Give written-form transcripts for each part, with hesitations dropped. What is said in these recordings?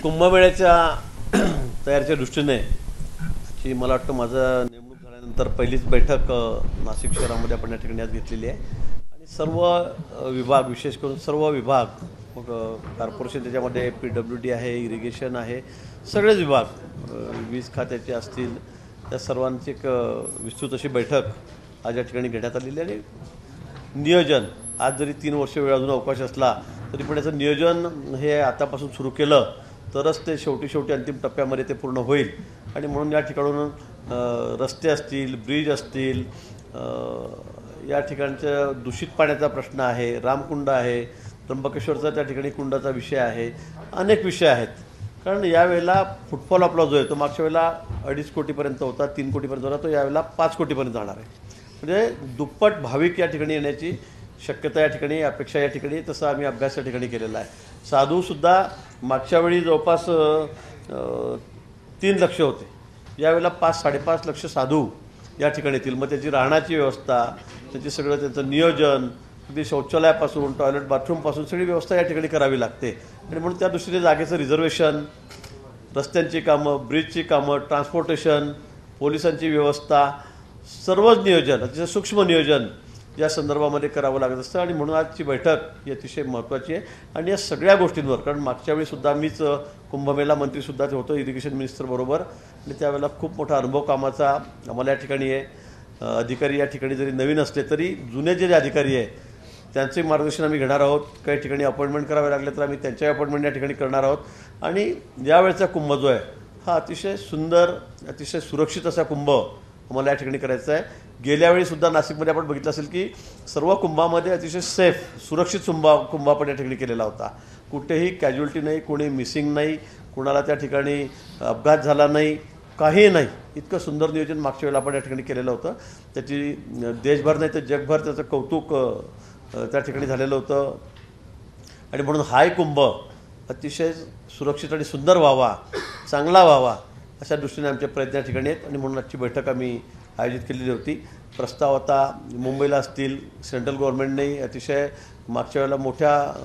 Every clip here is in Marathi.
कुंभमेळ्याच्या तयारीच्या दृष्टीने जी मला वाटतं माझं नेमणूक झाल्यानंतर पहिलीच बैठक नाशिक शहरामध्ये आपण या ठिकाणी आज घेतलेली आहे आणि सर्व विभाग विशेष करून सर्व विभाग मग कॉर्पोरेशन त्याच्यामध्ये PWD आहे, इरिगेशन आहे, सगळेच विभाग वीज खात्याचे असतील त्या सर्वांची एक विस्तृत अशी बैठक आज या ठिकाणी घेण्यात आलेली आहे। नियोजन आज जरी 3 वर्ष वेळ अजून अवकाश असला तरी पण याचं नियोजन हे आतापासून सुरू केलं तरच ते शेवटी अंतिम टप्प्यामध्ये ते पूर्ण होईल आणि म्हणून या ठिकाणून रस्ते असतील, ब्रिज असतील, या ठिकाणच्या दूषित पाण्याचा प्रश्न आहे, रामकुंड आहे, त्र्यंबकेश्वरचा त्या ठिकाणी कुंडाचा विषय आहे, अनेक विषय आहेत। कारण यावेळेला फुटफॉल आपला जो आहे तो मागच्या वेळेला 2.5 कोटीपर्यंत होता, 3 कोटीपर्यंत होता, तो यावेळेला 5 कोटीपर्यंत जाणार आहे। म्हणजे दुप्पट भाविक या ठिकाणी येण्याची शक्यता या ठिकाणी, अपेक्षा या ठिकाणी, तसा आम्ही अभ्यास या ठिकाणी केलेला आहे। साधूसुद्धा मागच्या वेळी जवळपास 3 लक्ष होते, यावेळेला 5-5.5 लक्ष साधू या ठिकाणी येतील। मग त्याची राहण्याची व्यवस्था, त्याची सगळं त्यांचं नियोजन, अगदी शौचालयापासून टॉयलेट बाथरूमपासून सगळी व्यवस्था या ठिकाणी करावी लागते आणि म्हणून त्या दृष्टीने जागेचं रिझर्वेशन, रस्त्यांची कामं, ब्रिजची कामं, ट्रान्सपोर्टेशन, पोलिसांची व्यवस्था, सर्वच नियोजन अतिशय सूक्ष्म नियोजन या संदर्भामध्ये करावं लागत असतं आणि म्हणून आजची बैठक ही अतिशय महत्त्वाची आहे। आणि या सगळ्या गोष्टींवर, कारण मागच्या वेळीसुद्धा मीच कुंभमेळा मंत्रीसुद्धा ते होतो इरिगेशन मिनिस्टरबरोबर आणि त्यावेळेला खूप मोठा अनुभव कामाचा आम्हाला या ठिकाणी आहे। अधिकारी या ठिकाणी जरी नवीन असले तरी जुने जे अधिकारी आहे त्यांचे मार्गदर्शन आम्ही घेणार आहोत। काही ठिकाणी अपॉइंटमेंट करावे लागले तर आम्ही त्यांच्या अपॉइंटमेंट या ठिकाणी करणार आहोत आणि यावेळचा कुंभ जो आहे हा अतिशय सुंदर, अतिशय सुरक्षित असा कुंभ आम्हाला या ठिकाणी करायचा आहे। गेल्या वेळीसुद्धा नाशिकमध्ये आपण बघितलं असेल की सर्व कुंभामध्ये अतिशय सेफ, सुरक्षित कुंभ आपण या ठिकाणी केलेला होता। कुठेही कॅज्युअल्टी नाही, कोणी मिसिंग नाही, कोणाला त्या ठिकाणी अपघात झाला नाही, काही नाही। इतकं सुंदर नियोजन मागच्या वेळेला आपण या ठिकाणी केलेलं होतं। त्याची देशभर नाही तर जगभर त्याचं कौतुक त्या ठिकाणी झालेलं होतं आणि म्हणून हाय कुंभ अतिशय सुरक्षित आणि सुंदर व्हावा, चांगला व्हावा अशा दृष्टीने आमचे प्रयत्न या ठिकाणी आहेत आणि म्हणून आजची बैठक आम्ही आयोजित केलेली होती। प्रस्ताव आता मुंबईला असतील, सेंट्रल गव्हर्नमेंटने अतिशय मागच्या वेळेला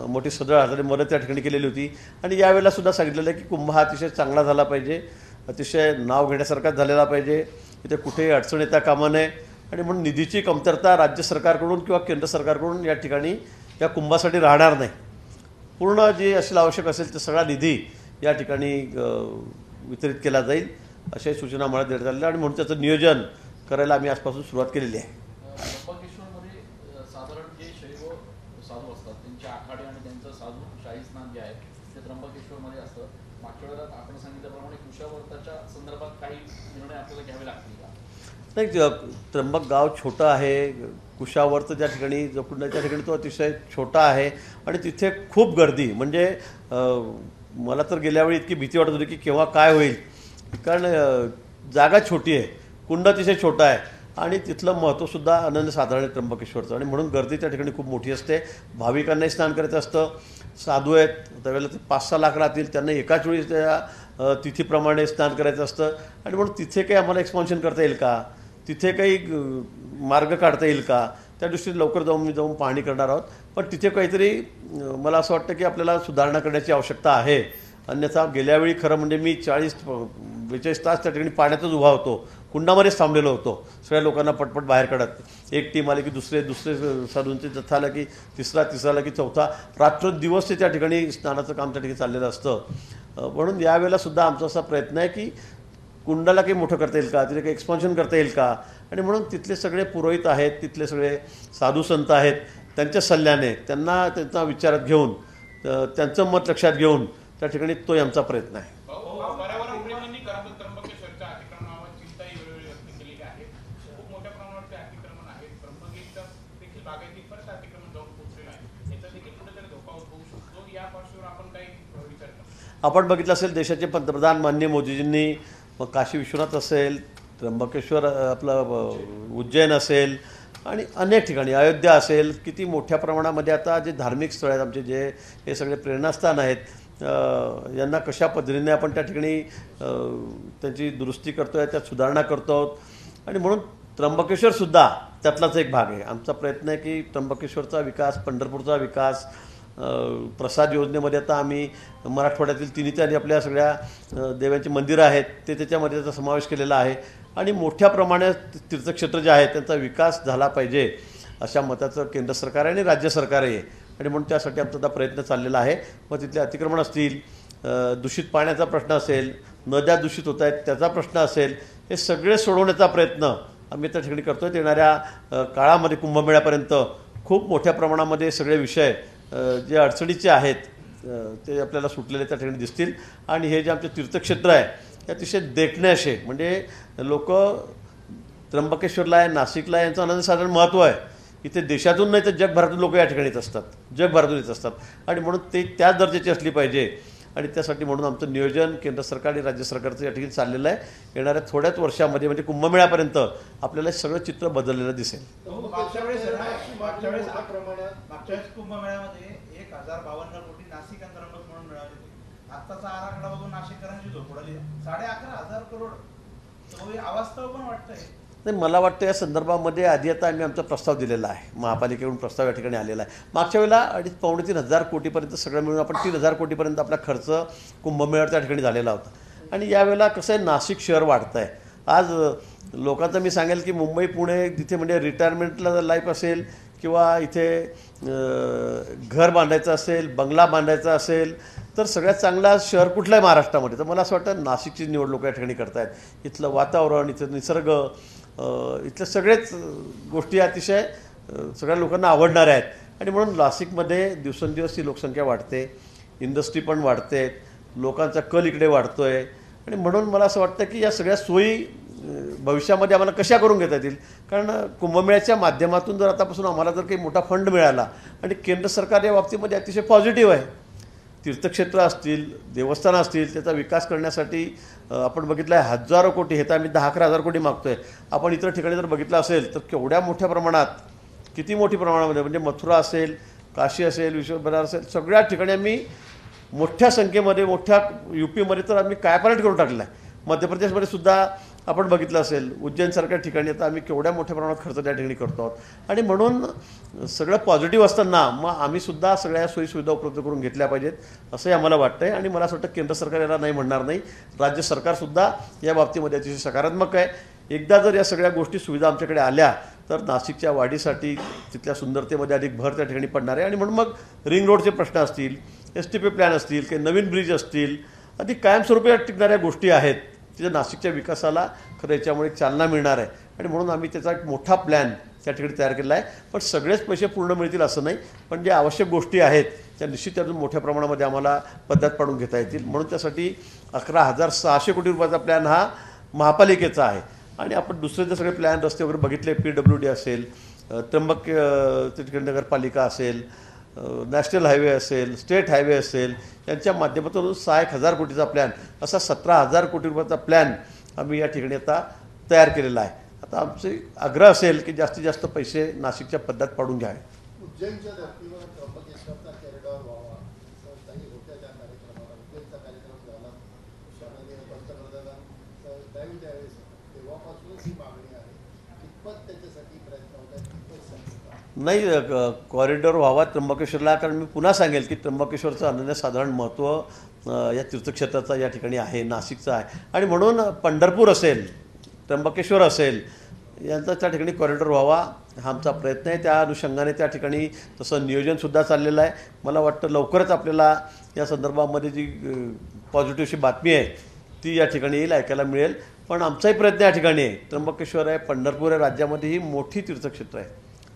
मोठी सदळ हाताने मदत त्या ठिकाणी केलेली होती आणि यावेळेला सुद्धा सांगितलेलं आहे की कुंभ हा अतिशय चांगला झाला पाहिजे, अतिशय नाव घेण्यासारखाच झालेला पाहिजे, इथे कुठेही अडचण येता कामा नये आणि म्हणून निधीची कमतरता राज्य सरकारकडून किंवा केंद्र सरकारकडून या ठिकाणी या कुंभासाठी राहणार नाही। पूर्ण जे असेल आवश्यक असेल ते सगळा निधी या ठिकाणी वितरित केला जाईल अशा सूचना मला देण्यात आलेल्या आणि म्हणून त्याचं नियोजन करायला आम्ही आजपासून सुरुवात केलेली आहे। त्र्यंबकेश्वरमध्ये साधारण जे शैव साधू असतात त्यांचे आखाडे आणि त्यांचं साधू शाही स्नान जे आहे ते त्र्यंबकेश्वरमध्ये असतं। मागच्या वेळेला आपण सांगितल्याप्रमाणे कुशावर्ताच्या संदर्भात काही निर्णय आपल्याला घ्यावे लागतील का? नाही, त्र्यंबक गाव छोटं आहे, कुशावर्त ज्या ठिकाणी जो कुंड त्या ठिकाणी तो अतिशय छोटा आहे आणि तिथे खूप गर्दी, म्हणजे मला तर गेल्यावेळी इतकी भीती वाटत होती की केव्हा काय होईल, कारण जागा छोटी आहे, कुंड अतिशय छोटा आहे आणि तिथलं महत्त्वसुद्धा अनन्यसाधारण आहे त्र्यंबकेश्वरचं आणि म्हणून गर्दी त्या ठिकाणी खूप मोठी असते। भाविकांनाही स्नान करायचं असतं, साधू आहेत त्यावेळेला ते 5-6 लाख राहतील, त्यांना एकाच वेळी त्या तिथीप्रमाणे स्नान करायचं असतं आणि म्हणून तिथे काही आम्हाला एक्सपान्शन करता येईल का, तिथे काही मार्ग काढता येईल का, त्या दृष्टीने लवकर जाऊन पाहणी करणार आहोत। पण तिथे काहीतरी मला असं वाटतं की आपल्याला सुधारणा करण्याची आवश्यकता आहे। अन्यथा गेल्यावेळी खरं म्हणजे मी 40-42 तास त्या ठिकाणी पाण्यातच उभा होतो, कुंडामध्येच थांबलेलो होतो, सगळ्या लोकांना पटपट बाहेर काढत। एक टीम आली की दुसरे साधूंचे जथ्था आला की तिसरा आला की चौथा, रात्रंदिवस ते त्या ठिकाणी स्नानाचं काम त्या ठिकाणी चाललेलं असतं। म्हणून यावेळेला सुद्धा आमचा असा प्रयत्न आहे की कुंडाला काही मोठं करता येईल का, तिथे काही एक्सपान्शन करता येईल का आणि म्हणून तिथले सगळे पुरोहित आहेत, तिथले सगळे साधू संत आहेत, त्यांच्या सल्ल्याने त्यांचा विचारात घेऊन त्यांचं मत लक्षात घेऊन त्या ठिकाणी तोही आमचा प्रयत्न आहे। आपण बघितलं असेल देशाचे पंतप्रधान माननीय मोदीजींनी मग काशी विश्वनाथ असेल, त्र्यंबकेश्वर आपलं उज्जैन असेल आणि अनेक ठिकाणी अयोध्या असेल, किती मोठ्या प्रमाणामध्ये आता जे धार्मिक स्थळ आहेत आमचे, जे हे सगळे प्रेरणास्थान आहेत, यांना कशा पद्धतीने आपण त्या ठिकाणी त्यांची दुरुस्ती करतो आहे, त्यात सुधारणा करतो आहोत आणि म्हणून त्र्यंबकेश्वरसुद्धा त्यातलाच एक भाग आहे। आमचा प्रयत्न आहे की त्र्यंबकेश्वरचा विकास, पंढरपूरचा विकास, प्रसाद योजनेमध्ये आता आम्ही मराठवाड्यातील तिन्ही आणि आपल्या सगळ्या देवांची मंदिरं आहेत ते त्याच्यामध्ये त्याचा समावेश केलेला आहे आणि मोठ्या प्रमाणात तीर्थक्षेत्र जे आहेत त्यांचा विकास झाला पाहिजे अशा मताचं केंद्र सरकार आहे आणि राज्य सरकार आहे आणि म्हणून त्यासाठी आमचा आता प्रयत्न चाललेला आहे. मग तिथले अतिक्रमण असतील, दूषित पाण्याचा प्रश्न असेल, नद्या दूषित होत आहेत त्याचा प्रश्न असेल, हे सगळे सोडवण्याचा प्रयत्न आम्ही त्या ठिकाणी करतो. येणाऱ्या काळामध्ये कुंभमेळ्यापर्यंत खूप मोठ्या प्रमाणामध्ये सगळे विषय जे अडचणीचे आहेत ते आपल्याला सुटलेले त्या ठिकाणी दिसतील आणि हे जे आमचे तीर्थक्षेत्र आहे हे अतिशय देखणे असे म्हणजे लोक त्र्यंबकेश्वरला आहे, नाशिकला यांचं अनन्यसाधारण महत्त्व आहे. इथे देशातून नाही तर जगभरातून लोक या ठिकाणी येत असतात, जगभरातून येत असतात आणि म्हणून ते त्याच दर्जाची असली पाहिजे आणि त्यासाठी म्हणून आमचं नियोजन केंद्र सरकार आणि राज्य सरकारचं या ठिकाणी चाललेलं आहे. येणाऱ्या थोड्याच वर्षामध्ये म्हणजे कुंभमेळ्यापर्यंत आपल्याला सगळं चित्र बदललेलं दिसेल. मागच्या वेळेस कुंभमेळ्यामध्ये 1052 कोटी नाशिक आणि त्र्यंबक म्हणून मिळाले होते. आत्ताचा आराखडा बघून नाशिककरांची झोप उडाली. 11,500 करोड अवास्तव पण वाटतंय. नाही, मला वाटतं या संदर्भामध्ये आधी आता आम्ही आमचा प्रस्ताव दिलेला आहे, महापालिकेकडून प्रस्ताव या ठिकाणी आलेला आहे. मागच्या वेळेला 2.5-3,000 कोटीपर्यंत सगळं मिळून आपण 3,000 कोटीपर्यंत आपला खर्च कुंभमेळ्यावर त्या ठिकाणी झालेला होता आणि यावेळेला कसं आहे नाशिक शहर वाढतं आहे. आज लोकांचं मी सांगेल की मुंबई पुणे तिथे म्हणजे रिटायरमेंटला लाईफ असेल किंवा इथे घर बांधायचं असेल, बंगला बांधायचा असेल तर सगळ्यात चांगला शहर कुठलं आहे महाराष्ट्रामध्ये तर मला असं वाटतं नाशिकची निवड लोक या ठिकाणी करतायत. इथलं वातावरण, इथलं निसर्ग, इथल्या सगळेच गोष्टी अतिशय सगळ्या लोकांना आवडणाऱ्या आहेत आणि म्हणून नाशिकमध्ये दिवसेंदिवस ही लोकसंख्या वाढते, इंडस्ट्री पण वाढते, लोकांचा कल इकडे वाढतो आहे आणि म्हणून मला असं वाटतं की या सगळ्या सोयी भविष्यामध्ये आम्हाला कशा करून घेता येतील. कारण कुंभमेळ्याच्या माध्यमातून जर आतापासून आम्हाला जर काही मोठा फंड मिळाला आणि केंद्र सरकार या बाबतीमध्ये अतिशय पॉझिटिव्ह आहे. तीर्थक्षेत्र असतील, देवस्थानं असतील त्याचा विकास करण्यासाठी आपण बघितलं आहे हजारो कोटी, हे तर आम्ही 10-11 कोटी मागतो आहे. आपण इतर ठिकाणी जर बघितलं असेल तर केवढ्या मोठ्या प्रमाणात, किती मोठी प्रमाणामध्ये म्हणजे मथुरा असेल, काशी असेल, विश्वभरार असेल, सगळ्या ठिकाणी आम्ही मोठ्या संख्येमध्ये मोठ्या UPमध्ये तर आम्ही कायापालट करून टाकलेला आहे. मध्य प्रदेशमध्ये सुद्धा आपण बघितलं असेल, उज्जैनसारख्या ठिकाणी आता आम्ही केवढ्या मोठ्या प्रमाणात खर्च त्या ठिकाणी करतो आहोत आणि म्हणून सगळं पॉझिटिव्ह असताना मग आम्ही सुद्धा सगळ्या सोयीसुविधा उपलब्ध करून घेतल्या पाहिजेत असंही आम्हाला वाटतं आहे आणि मला असं वाटतं केंद्र सरकार याला नाही म्हणणार नाही, राज्य सरकारसुद्धा या बाबतीमध्ये अतिशय सकारात्मक आहे. एकदा जर या सगळ्या गोष्टी सुविधा आमच्याकडे आल्या तर नाशिकच्या वाढीसाठी तिथल्या सुंदरतेमध्ये अधिक भर त्या ठिकाणी पडणार आहे आणि म्हणून मग रिंग रोडचे प्रश्न असतील, STP प्लॅन असतील, काही नवीन ब्रिज असतील, अधिक कायमस्वरूपी टिकणाऱ्या गोष्टी आहेत तिथे नाशिकच्या विकासाला खरं याच्यामुळे चालना मिळणार आहे आणि म्हणून आम्ही त्याचा एक मोठा प्लॅन त्या ठिकाणी तयार केला आहे. पण सगळेच पैसे पूर्ण मिळतील असं नाही, पण जे आवश्यक गोष्टी आहेत त्या निश्चित अजून मोठ्या प्रमाणामध्ये आम्हाला पद्धत पाडून घेता येतील. म्हणून त्यासाठी 11,600 कोटी रुपयाचा प्लॅन हा महापालिकेचा आहे आणि आपण दुसरे जे सगळे प्लॅन रस्ते वगैरे बघितले, PWD असेल, त्र्यंबक ठिकाणी नगरपालिका असेल, नॅशनल हायवे असेल, स्टेट हायवे असेल, यांच्या माध्यमातून 6,000 कोटीचा प्लॅन, असा 17,000 कोटी रुपयाचा प्लॅन आम्ही या ठिकाणी आता तयार केलेला आहे. आता आमचे आग्रह असेल की जास्तीत जास्त पैसे नाशिकच्या पद्धत पाडून घ्यावे. उज्जैनच्या धर्तीवर त्र्यंबकेश्वरचा कॉरिडॉर व्हावा असं काही होत्या त्या कार्यक्रमाला उज्जैनचा कार्यक्रम झाला, शासनाने पंतप्रधानांचं टाईम द्यावेस तेव्हापासूनच ही मागणी आहे. कितपत त्याच्यासाठी प्रयत्न होत आहेत, कितपत सांगता नाही कॉरिडॉर व्हावा त्र्यंबकेश्वरला, कारण मी पुन्हा सांगेल की त्र्यंबकेश्वरचं अनन्यसाधारण महत्त्व या तीर्थक्षेत्राचा या ठिकाणी आहे, नाशिकचं आहे आणि म्हणून पंढरपूर असेल, त्र्यंबकेश्वर असेल यांचा त्या ठिकाणी कॉरिडॉर व्हावा हा आमचा प्रयत्न आहे. त्या अनुषंगाने त्या ठिकाणी तसं नियोजनसुद्धा चाललेलं आहे. मला वाटतं लवकरच आपल्याला या संदर्भामध्ये जी पॉझिटिव्ह अशी बातमी आहे ती या ठिकाणी येईल, ऐकायला मिळेल. पण आमचाही प्रयत्न या ठिकाणी आहे. त्र्यंबकेश्वर आहे, पंढरपूर आहे, राज्यामध्ये ही मोठी तीर्थक्षेत्र आहे,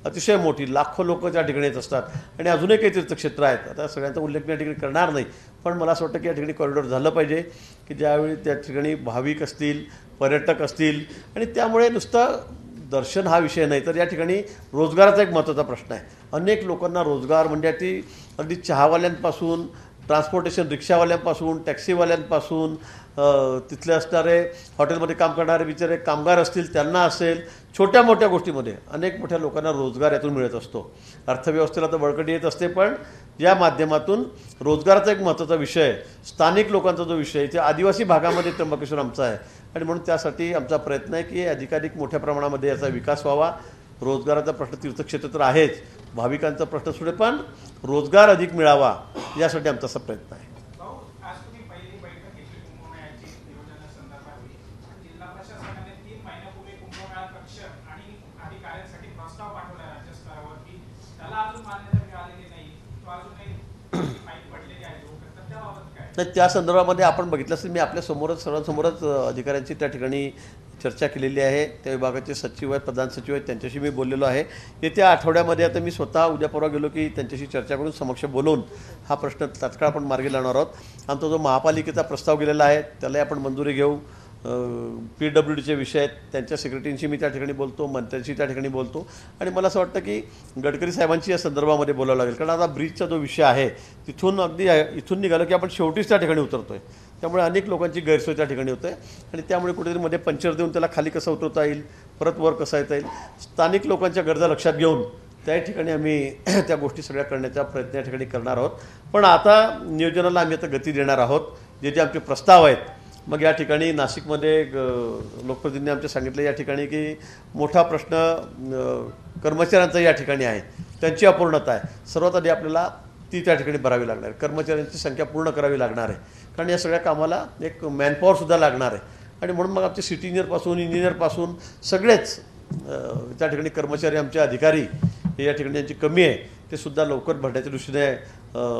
अतिशय मोठी, लाखो लोक त्या ठिकाणी येत असतात आणि अजूनही काही तीर्थक्षेत्र आहेत. आता सगळ्यांचा उल्लेख मी या ठिकाणी करणार नाही, पण मला असं वाटतं की या ठिकाणी कॉरिडॉर झालं पाहिजे की ज्यावेळी त्या ठिकाणी भाविक असतील, पर्यटक असतील आणि त्यामुळे नुसतं दर्शन हा विषय नाही तर या ठिकाणी रोजगाराचा एक महत्त्वाचा प्रश्न आहे. अनेक लोकांना रोजगार म्हणजे ती अगदी चहावाल्यांपासून, ट्रान्सपोर्टेशन रिक्षावाल्यांपासून, टॅक्सीवाल्यांपासून, तिथले असणारे हॉटेलमध्ये काम करणारे बिचारे कामगार असतील त्यांना असेल, छोट्या मोठ्या गोष्टीमध्ये अनेक मोठ्या लोकांना रोजगार यातून मिळत असतो. अर्थव्यवस्थेला तर बळकटी येत असते, पण या माध्यमातून रोजगाराचा एक महत्त्वाचा विषय, स्थानिक लोकांचा जो विषय इथे आदिवासी भागामध्ये त्र्यंबकेश्वर आमचा आहे आणि म्हणून त्यासाठी आमचा प्रयत्न आहे की अधिकाधिक मोठ्या प्रमाणामध्ये याचा विकास व्हावा. रोजगाराचा प्रश्न तीर्थक्षेत्र तर आहेच, भाविकांचा प्रश्न सुद्धा, पण रोजगार अधिक मिळावा यासाठी आमचा असा प्रयत्न आहे. भाऊ, आज तुम्ही पहिली बैठक घेतली कुंभमेळ्याची नियोजनासंदर्भातली. जिल्हा प्रशासनाने 3 महिन्यापूर्वी कुंभमेळा कक्ष आणि अधिकाऱ्यांसाठी प्रस्ताव पाठवला राज्य स्तरावरती. त्याला अजून मान्यता मिळालेली नाही. तो अजूनही माहिती पडलेली आहे तर त्याबाबत काय? तर त्या संदर्भामध्ये आपण बघितलं असेल, मी आपल्या सर्वांसमोरच अधिकाऱ्यांची त्या ठिकाणी चर्चा केलेली आहे. त्या विभागाचे सचिव आहेत, प्रधान सचिव आहेत, त्यांच्याशी मी बोललेलो आहे. येत्या आठवड्यामध्ये आता मी स्वतः उद्या परवा गेलो की त्यांच्याशी चर्चा करून समक्ष बोलवून हा प्रश्न तात्काळ आपण मार्गी लावणार आहोत. आमचा जो महापालिकेचा प्रस्ताव गेलेला आहे त्यालाही आपण मंजुरी घेऊ. PWDचे विषय आहेत, त्यांच्या सेक्रेटरींशी मी त्या ठिकाणी बोलतो, मंत्र्यांशी त्या ठिकाणी बोलतो. आणि मला असं वाटतं की गडकरी साहेबांची या संदर्भामध्ये बोलावं लागेल, कारण आता ब्रिजचा जो विषय आहे तिथून अगदी इथून निघालो की आपण शेवटीच त्या ठिकाणी उतरतो आहे. त्यामुळे अनेक लोकांची गैरसोय त्या ठिकाणी होते आणि त्यामुळे कुठेतरी मध्ये पंक्चर देऊन त्याला खाली कसं उतरवता येईल, परत वर कसं येता येईल, स्थानिक लोकांच्या गरजा लक्षात घेऊन त्या ठिकाणी आम्ही त्या गोष्टी सगळ्या करण्याचा प्रयत्न या ठिकाणी करणार आहोत. पण आता नियोजनाला आम्ही आता गती देणार आहोत. जे आमचे प्रस्ताव आहेत, मग या ठिकाणी नाशिकमध्ये लोकप्रतिनिधींनी आमच्या सांगितलं या ठिकाणी की मोठा प्रश्न कर्मचाऱ्यांचा या ठिकाणी आहे, त्यांची अपूर्णता आहे. सर्वात आधी आपल्याला ती त्या ठिकाणी भरावी लागणार आहे. कर्मचाऱ्यांची संख्या पूर्ण करावी लागणार आहे, कारण या सगळ्या कामाला एक मॅनपॉवरसुद्धा लागणार आहे. आणि म्हणून मग आमचे सिटी इंजिनियरपासून सगळेच त्या ठिकाणी कर्मचारी, आमचे अधिकारी हे या ठिकाणी यांची कमी आहे ते सुद्धा लवकर भरण्याच्या दृष्टीने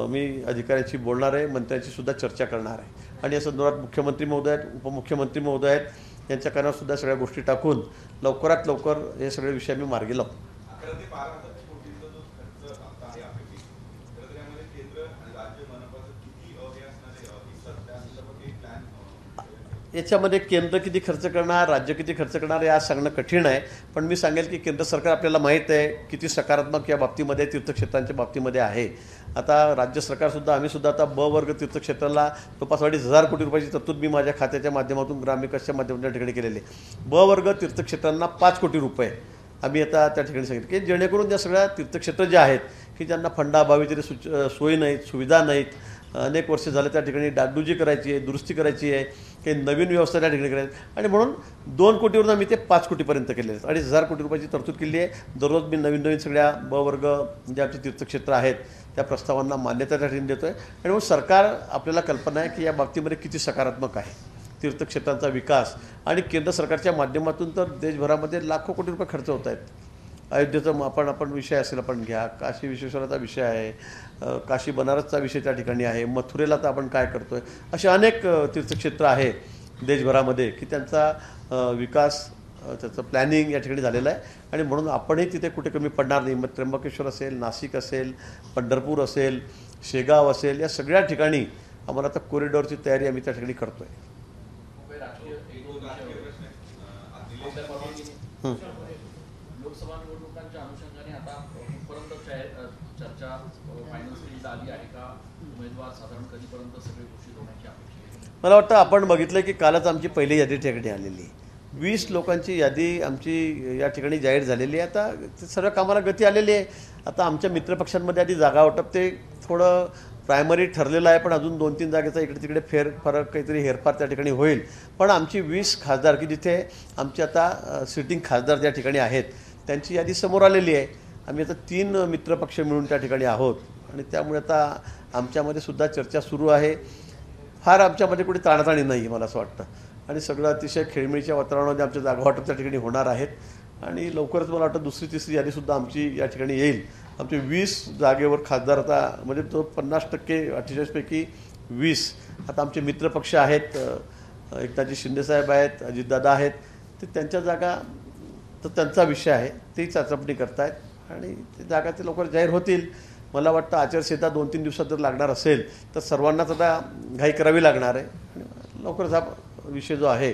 मी अधिकाऱ्यांशी बोलणार आहे, मंत्र्यांशी सुद्धा चर्चा करणार आहे. आणि या संदर्भात मुख्यमंत्री महोदय आहेत, उपमुख्यमंत्री महोदय आहेत, यांच्या कानावरसुद्धा सगळ्या गोष्टी टाकून लवकरात लवकर हे सगळे विषय आम्ही मार्गी लावू. 11 ते 12 कोटींचा जो खर्च आता आहे अपेक्षित, तर त्यामध्ये केंद्र आणि राज्य मनपाचं किती हे असणार आहे, त्या संदर्भात एक प्लॅन याच्यामध्ये केंद्र किती खर्च करणार, राज्य किती खर्च करणार हे आज सांगणं कठीण आहे. पण मी सांगेल की केंद्र सरकार आपल्याला माहीत आहे किती सकारात्मक या बाबतीमध्ये तीर्थक्षेत्रांच्या बाबतीमध्ये आहे. आता राज्य सरकारसुद्धा, आम्हीसुद्धा आता ब वर्ग तीर्थक्षेत्राला जवळपास 2,500 कोटी रुपयाची तरतूद मी माझ्या खात्याच्या माध्यमातून ग्रामविकासच्या माध्यमातून त्या ठिकाणी केलेली आहे. ब वर्ग तीर्थक्षेत्रांना 5 कोटी रुपये आम्ही आता त्या ठिकाणी सांगितलं की जेणेकरून त्या सगळ्या तीर्थक्षेत्र जे आहेत की ज्यांना फंडाअभावी तरी सोयी नाहीत, सुविधा नाहीत, अनेक वर्ष झाले त्या ठिकाणी डागडुजी करायची आहे, दुरुस्ती करायची आहे, काही नवीन व्यवस्था त्या ठिकाणी करायची, आणि म्हणून 2 कोटीवरून आम्ही ते 5 कोटीपर्यंत केले आहेत. 2,500 कोटी रुपयाची तरतूद केली आहे. दररोज मी नवीन सगळ्या ब वर्ग जे आमचे तीर्थक्षेत्र आहेत त्या प्रस्तावांना मान्यता त्या ठिकाणी देतो आहे. आणि म्हणून सरकार, आपल्याला कल्पना आहे की या बाबतीमध्ये किती सकारात्मक आहे तीर्थक्षेत्रांचा विकास. आणि केंद्र सरकारच्या माध्यमातून तर देशभरामध्ये लाखो कोटी रुपये खर्च होत आहेत. अयोध्येचा आपण विषय असेल, आपण घ्या, काशी विश्वेश्वराचा विषय आहे, काशी बनारसचा विषय त्या ठिकाणी आहे, मथुरेला तर आपण काय करतो आहे, असे अनेक तीर्थक्षेत्र आहे देशभरामध्ये की त्यांचा विकास, त्याचं प्लॅनिंग या ठिकाणी झालेलं आहे. आणि म्हणून आपणही तिथे कुठे कमी पडणार नाही. मग त्र्यंबकेश्वर असेल, नाशिक असेल, पंढरपूर असेल, शेगाव असेल, या सगळ्या ठिकाणी आम्हाला आता कॉरिडॉरची तयारी आम्ही त्या ठिकाणी करतो आहे. लोकसभा निवडणुकांच्या अनुषंगाने आता कुठपर्यंत चर्चा फायनल स्टेजला आली आहे का? उमेदवार साधारण कधीपर्यंत सगळे घोषित होण्याची अपेक्षा आहे? मला वाटतं आपण बघितलं की कालच आमची पहिली यादी त्या ठिकाणी आलेली आहे. 20 लोकांची यादी आमची या ठिकाणी जाहीर झालेली आहे. आता सर्व कामाला गती आलेली आहे. आता आमच्या मित्रपक्षांमध्ये आधी जागा वाटप ते थोडं प्रायमरी ठरलेलं आहे, पण अजून 2-3 जागेचा इकडे तिकडे फेरफरक, काहीतरी हेरफार त्या ठिकाणी होईल. पण आमची 20 खासदार की जिथे आमचे आता सिटिंग खासदार त्या ठिकाणी आहेत त्यांची यादी समोर आलेली आहे. आम्ही आता 3 मित्रपक्ष मिळून त्या ठिकाणी आहोत आणि त्यामुळे आता आमच्यामध्ये सुद्धा चर्चा सुरू आहे. फार आमच्यामध्ये कुठे ताणाताणी नाही मला असं वाटतं. आणि सगळं अतिशय खेळमेळीच्या वातावरणामध्ये आमच्या जागा वाटप त्या ठिकाणी होणार आहेत. आणि लवकरच मला वाटतं 2री-3री यादीसुद्धा आमची या ठिकाणी येईल. आमचे 20 जागेवर खासदार आता म्हणजे तो 50% 48पैकी 20 आता आमचे मित्रपक्ष आहेत. एकनाथजी शिंदेसाहेब आहेत, अजितदादा आहेत, ते त्यांच्या जागा तर त्यांचा विषय आहे, तेही चाचपणी करतायत आणि ते जागा ते लवकर जाहीर होतील. मला वाटतं आचारसंहिता 2-3 दिवसात जर लागणार असेल तर सर्वांनाच आता घाई करावी लागणार आहे. लवकरच हा विषय जो आहे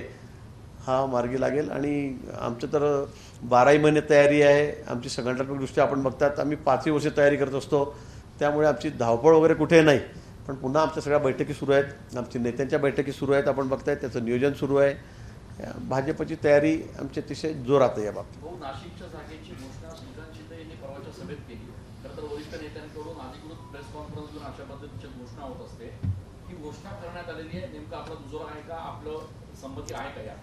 हा मार्गी लागेल. आणि आमचं तर 12ही महिने तयारी आहे. आमची संघटनात्मकदृष्ट्या आपण बघतात आम्ही 5ही वर्ष तयारी करत असतो, त्यामुळे आमची धावपळ वगैरे कुठे नाही. पण पुन्हा आमच्या सगळ्या बैठकी सुरू आहेत, आमच्या नेत्यांच्या बैठकी सुरू आहेत, आपण बघतायत त्याचं नियोजन सुरू आहे. भाजपची तयारी आमची अतिशय जोरात आहे या बाबतीत. भाऊ, नाशिकच्या जागेची घोषणा श्रीकांत शिंदे यांनी परवाच्या सभेत केली. खरं तर वरिष्ठ नेत्यांकडून अधिकृत प्रेस कॉन्फरन्स घेऊन अशा पद्धतीची घोषणा होत असते. ही घोषणा करण्यात आलेली आहे, नेमकं आपला दुजोरा आहे का, आपलं संमती आहे का? या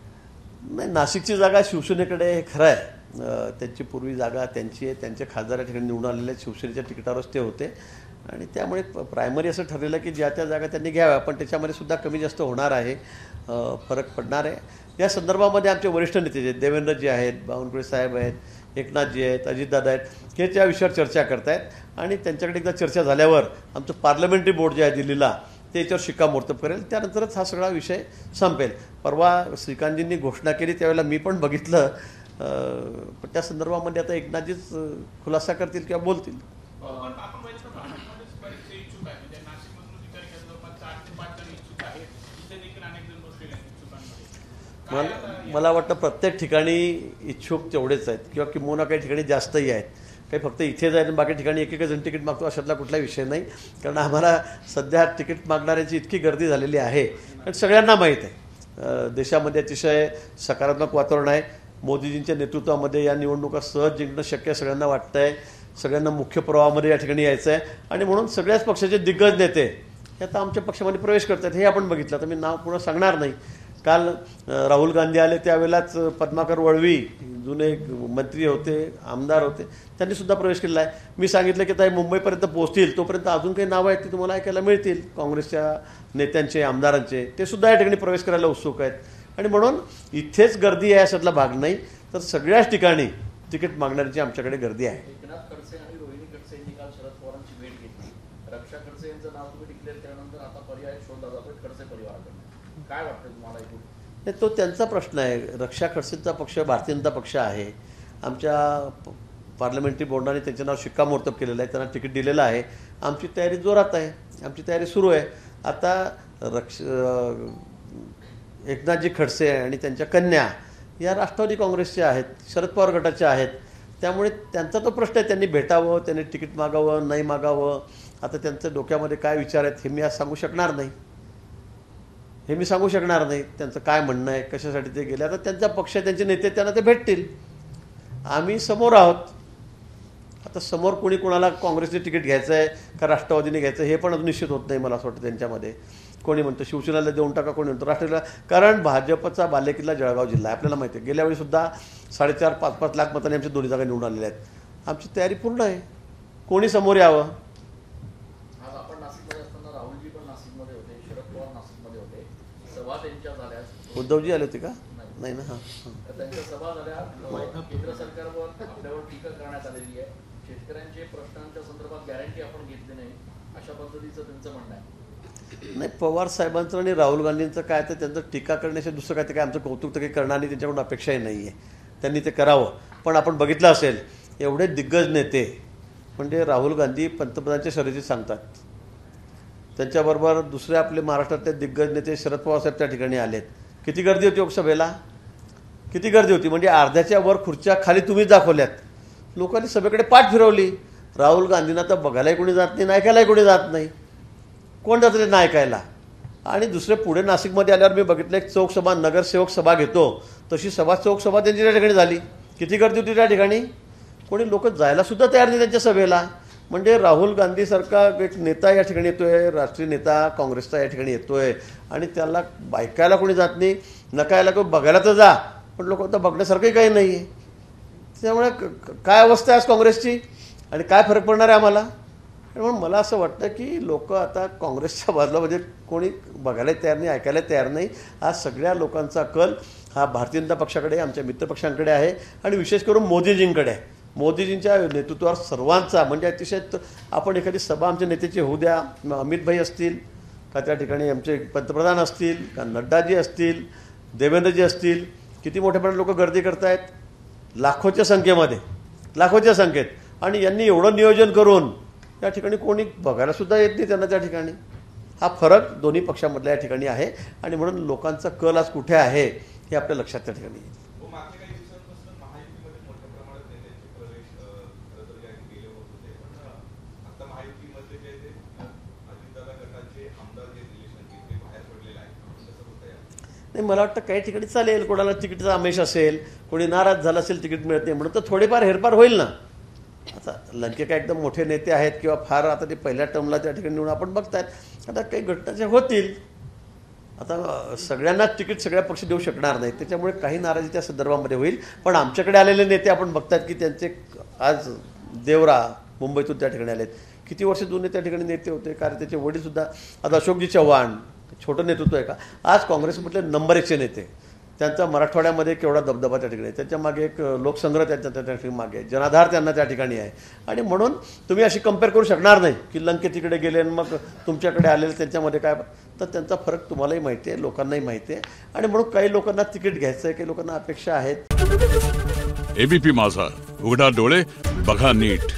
नाही, नाशिकची जागा शिवसेनेकडे हे खरं आहे. त्यांची पूर्वी जागा त्यांची आहे, त्यांचे खासदार या ठिकाणी निवडून आलेले आहेत, शिवसेनेच्या तिकिटावरच ते होते. आणि त्यामुळे प्रायमरी असं ठरलेलं की ज्या त्या जागा त्यांनी घ्याव्या, पण त्याच्यामध्ये सुद्धा कमी जास्त होणार आहे, फरक पडणार आहे. या संदर्भामध्ये आमचे वरिष्ठ नेते जे देवेंद्रजी आहेत, बावनकुळे साहेब आहेत, एकनाथजी आहेत, अजितदादा आहेत, हे त्या विषयावर चर्चा करत आहेत आणि त्यांच्याकडे एकदा चर्चा झाल्यावर आमचं पार्लमेंटरी बोर्ड जे आहे दिल्लीला ते याच्यावर शिक्कामोर्तब करेल. त्यानंतरच हा सगळा विषय संपेल. परवा श्रीकांतजींनी घोषणा केली त्यावेळेला मी पण बघितलं, पण त्या संदर्भामध्ये आता एकनाथजीच खुलासा करतील किंवा बोलतील. पण आपण बघितलं नाशिकमध्येच बरेचसे इच्छुक आहे, म्हणजे नाशिकमधून विचार केला जवळपास 4 ते 5 जण इच्छुक आहेत. इथे देखील अनेक जण बसलेले आहेत इच्छुकांमध्ये. मला वाटतं प्रत्येक ठिकाणी इच्छुक तेवढेच आहेत किंवा किंबहुना काही ठिकाणी जास्तही आहेत. काही फक्त इथेच आहेत आणि बाकी ठिकाणी एक जण तिकीट मागतो अशातला कुठला विषय नाही. कारण आम्हाला सध्या तिकीट मागणाऱ्यांची इतकी गर्दी झालेली आहे आणि सगळ्यांना माहीत आहे देशामध्ये अतिशय सकारात्मक वातावरण आहे. मोदीजींच्या नेतृत्वामध्ये या निवडणुका सहज जिंकणं शक्य सगळ्यांना वाटतं आहे. सगळ्यांना मुख्य प्रवाहामध्ये या ठिकाणी यायचं आहे आणि म्हणून सगळ्याच पक्षाचे दिग्गज नेते हे आता आमच्या पक्षामध्ये प्रवेश करतात. हे आपण बघितलं. तर मी नाव पुन्हा सांगणार नाही. काल राहुल गांधी आले त्यावेळेलाच पद्माकर वळवी जुने मंत्री होते, आमदार होते, त्यांनी सुद्धा प्रवेश केलेला आहे. मी सांगितलं की ताई मुंबईपर्यंत पोहोचतील तोपर्यंत अजून काही नावं आहेत ती तुम्हाला ऐकायला मिळतील काँग्रेसच्या नेत्यांचे, आमदारांचे. ते सुद्धा या ठिकाणी प्रवेश करायला उत्सुक आहेत आणि म्हणून इथेच गर्दी आहे अशातला भाग नाही, तर सगळ्याच ठिकाणी तिकीट मागणाऱ्यांची आमच्याकडे गर्दी आहे. एकनाथ खडसे आणि रोहिणी खडसे यांनी काल शरद पवारांची भेट घेतली. रक्षा खडसे यांचं नाव तुम्ही डिक्लेअर केल्यानंतर आता पर्याय शोधला जातोय खडसे परिवाराकडून. काय वाटतं तुम्हाला ऐकून? नाही, तो त्यांचा प्रश्न आहे. रक्षा खडसेंचा पक्ष भारतीय जनता पक्ष आहे. आमच्या पार्लमेंटरी बोर्डाने त्यांचं नाव शिक्कामोर्तब केलेलं आहे, त्यांना तिकीट दिलेलं आहे. आमची तयारी जोरात आहे, आमची तयारी सुरू आहे. आता एकनाथजी खडसे आणि त्यांच्या कन्या या राष्ट्रवादी काँग्रेसच्या आहेत, शरद पवार गटाच्या आहेत. त्यामुळे त्यांचा तो प्रश्न आहे. त्यांनी भेटावं, त्यांनी तिकीट मागावं, नाही मागावं. आता त्यांच्या डोक्यामध्ये काय विचार आहेत हे मी आज सांगू शकणार नाही. त्यांचं काय म्हणणं आहे, कशासाठी ते गेले. आता त्यांचा पक्ष, त्यांचे नेते त्यांना ते भेटतील. आम्ही समोर आहोत. आता समोर कोणी कोणाला काँग्रेसने तिकीट घ्यायचं आहे का राष्ट्रवादीने घ्यायचं हे पण अजून निश्चित होत नाही. मला असं वाटतं त्यांच्यामध्ये कोणी म्हणतं शिवसेनेला देऊन टाका, कोणी म्हणतो राष्ट्रवादीला. कारण भाजपचा बालेकिल्ला जळगाव जिल्हा आहे, आपल्याला माहिती आहे. गेल्या वेळीसुद्धा 4.5-5 लाख मतांनी आमच्या दोन्ही जागा निवडून आलेल्या आहेत. आमची तयारी पूर्ण आहे. कोणी समोर यावं. आज आपण नाशिकमध्ये असताना राहुलजी पण नाशिकमध्ये होते, शरद पवार नाशिकमध्ये होते. सभा त्यांच्या झाल्या. उद्धवजी आले होते का? नाही ना. हां, त्यांच्या सभा झाल्या. केंद्र सरकारवर आपल्यावर टीका करण्यात आलेली आहे. शेतकऱ्यांचे प्रश्नांच्या संदर्भात गॅरंटी आपण घेतली नाही अशा पद्धतीचं त्यांचं म्हणणं आहे. नाही, पवार साहेबांचं आणि राहुल गांधींचं काय तर त्यांचं टीका करण्याचे दुसरं काय ते काय आमचं कौतुक तर काही करणार नाही, त्यांच्याकडून अपेक्षाही नाही आहे. त्यांनी ते करावं. पण आपण बघितलं असेल एवढे दिग्गज नेते म्हणजे राहुल गांधी पंतप्रधानांच्या शर्यतीत सांगतात. त्यांच्याबरोबर दुसरे आपले महाराष्ट्रातले दिग्गज नेते शरद पवार साहेब त्या ठिकाणी आलेत. किती गर्दी होती लोकसभेला, किती गर्दी होती. म्हणजे अर्ध्याच्या वर खुर्च्या खाली तुम्हीच दाखवल्यात. लोकांनी सभेकडे पाठ फिरवली. राहुल गांधींना तर बघायलाही कोणी जात नाही, ऐकायलाही कोणी जात नाही. कोण जातं त्यांना ऐकायला. आणि दुसरे पुढे नाशिकमध्ये आल्यावर मी बघितलं एक चौकसभा, नगरसेवक सभा घेतो तशी चौकसभा त्यांची त्या ठिकाणी झाली. किती गर्दी होती त्या ठिकाणी. कोणी लोक जायला सुद्धा तयार नाही त्यांच्या सभेला. म्हणजे राहुल गांधीसारखा एक नेता या ठिकाणी येतोय, राष्ट्रीय नेता काँग्रेसचा या ठिकाणी येतोय आणि त्याला ऐकायला कोणी जात नाही. नकायला कोणी बघायला तर जा, पण लोक आता बघण्यासारखंही काही नाही आहे. त्यामुळे काय अवस्था आहे आज काँग्रेसची आणि काय फरक पडणार आहे आम्हाला. म्हणून मला असं वाटतं की लोक आता काँग्रेसच्या बाजूला म्हणजे कोणी बघायला तयार नाही, ऐकायला तयार नाही. आज सगळ्या लोकांचा कल हा भारतीय जनता पक्षाकडे, आमच्या मित्रपक्षांकडे आहे आणि विशेष करून मोदीजींकडे आहे. मोदीजींच्या नेतृत्वावर सर्वांचा म्हणजे अतिशय आपण एखादी सभा आमच्या नेत्याची होऊ द्या, अमित भाई असतील का त्या ठिकाणी आमचे पंतप्रधान असतील का नड्डाजी असतील, देवेंद्रजी असतील, किती मोठ्या प्रमाणात लोक गर्दी करत आहेत. लाखोच्या संख्येत. आणि यांनी एवढं नियोजन करून त्या ठिकाणी कोणी बघायला सुद्धा येत नाही त्यांना त्या ठिकाणी. हा फरक दोन्ही पक्षामधल्या या ठिकाणी आहे आणि म्हणून लोकांचा कल आज कुठे आहे हे आपल्या लक्षात त्या ठिकाणी येईल. मागच्या काही दिवसांपासून महायुतीमध्ये मोठ्या प्रमाणात नेत्यांचे प्रवेश गेले होत होते, पण आता महायुतीमध्ये जे ते अजितदादा गटाचे आमदार जे रिलेशन ते बाहेर पडलेले आहेत, कसं होतं यार? नाही, मला वाटतं काही ठिकाणी चालेल. कोणाला तिकीटचा आमिष असेल, कोणी नाराज झाला असेल तिकीट मिळत नाही म्हणून, तर थोडेफार हेरफार होईल ना. आता लंके काय एकदम मोठे नेते आहेत किंवा फार आता ते पहिल्या टर्मला त्या ठिकाणी निवडून आपण बघतायत. आता काही घटनाच्या होतील. आता सगळ्यांना तिकीट सगळ्या पक्ष देऊ शकणार नाही, त्याच्यामुळे काही नाराजी त्या संदर्भामध्ये होईल. पण आमच्याकडे आलेले नेते आपण बघतात की त्यांचे आज देवरा मुंबईतून त्या ठिकाणी आलेत. किती वर्ष जुने त्या ठिकाणी नेते होते, कारण त्याचे वडीलसुद्धा आता अशोकजी चव्हाण छोटं नेतृत्व आहे का, आज काँग्रेसमधले नंबर 1चे नेते, त्यांचा मराठवाड्यामध्ये केवढा दबदबा त्या ठिकाणी आहे, त्यांच्या मागे एक लोकसंग्रह त्यांच्या त्या ठिकाणी मागे आहे, जनाधार त्यांना त्या ठिकाणी आहे. आणि म्हणून तुम्ही अशी कंपेअर करू शकणार नाही की लंके तिकडे गेले आणि मग तुमच्याकडे आलेले त्यांच्यामध्ये काय, तर त्यांचा फरक तुम्हालाही माहिती आहे, लोकांनाही माहिती आहे. आणि म्हणून काही लोकांना तिकीट घ्यायचं आहे, काही लोकांना अपेक्षा आहेत. एबीपी माझा, उघडा डोळे बघा नीट.